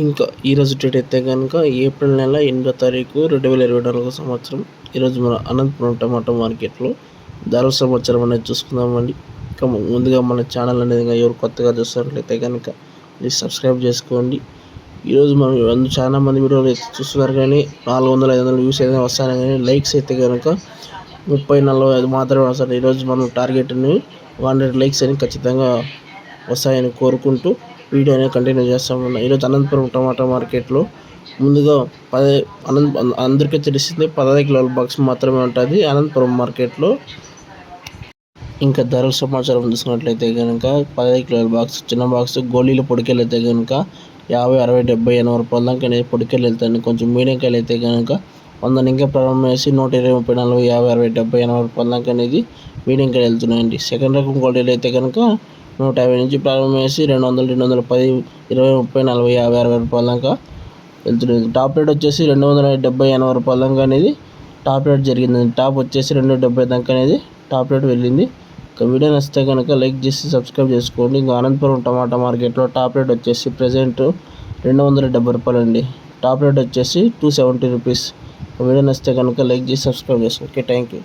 ఇంకా ఈరోజు డేట్ అయితే కనుక ఏప్రిల్ నెల 8వ తారీఖు 2024 సంవత్సరం. ఈరోజు మన అనంతపురం టమాటో మార్కెట్లో ధరల సమాచారం అనేది చూసుకుందామండి. ఇంకా ముందుగా మన ఛానల్ అనేది ఎవరు కొత్తగా చూస్తున్నట్లయితే కనుక ప్లీజ్ సబ్స్క్రైబ్ చేసుకోండి. ఈరోజు మనం చాలా మంది వీడియోలు చూస్తున్నారు, కానీ 400-500 వ్యూస్ ఏదైనా వస్తాయి, కానీ లైక్స్ అయితే కనుక 30-40 మాత్రమే వస్తాయి. ఈరోజు మనం టార్గెట్ని 100 లైక్స్ అని ఖచ్చితంగా వస్తాయని కోరుకుంటూ వీడియో అనేది కంటిన్యూ చేస్తాము. ఈరోజు అనంతపురం టమాటా మార్కెట్లో ముందుగా అందరికీ తెలిసిందే 15 కిలోల బాక్స్ మాత్రమే ఉంటుంది అనంతపురం మార్కెట్లో. ఇంకా ధరల సమాచారం చూసుకున్నట్లయితే కనుక 15 కిలోల బాక్స్ చిన్న బాక్స్ గోళీలు పొడికెళ్ళు అయితే కనుక 50, 60, 70, 80 రూపాయల దాకా అనేది పొడికెళ్ళు వెళ్తాయండి. కొంచెం మీడియం కాయలు అయితే కనుక 100 ఇంకా ప్రారంభం చేసి 120, 30, 40, 50, 60, 70, 80 రూపాయల దాకా అనేది మీడియం కాయలు వెళ్తున్నాయండి. సెకండ్ రకం క్వాలిటీలు అయితే కనుక 150 నుంచి ప్రారంభం చేసి 200, 210, 20, 30, 40, 50, 60 రూపాయల దాకా వెళ్తుంది. టాప్ రేట్ వచ్చేసి 270, 80 రూపాయల దాకా అనేది టాప్ రేట్ జరిగింది. టాప్ వచ్చేసి 270 దాకా అనేది టాప్ రేట్ వెళ్ళింది. ఇంకా వీడియో నచ్చితే కనుక లైక్ చేసి సబ్స్క్రైబ్ చేసుకోండి. ఇంకా అనంతపురం టమాటా మార్కెట్లో టాప్ రేట్ వచ్చేసి ప్రజెంట్ 270 రూపాయలు అండి. టాప్ రేట్ వచ్చేసి 270 రూపీస్. వీడియో నచ్చితే కనుక లైక్ చేసి సబ్స్క్రైబ్ చేసుకోండి. Okay, thank you.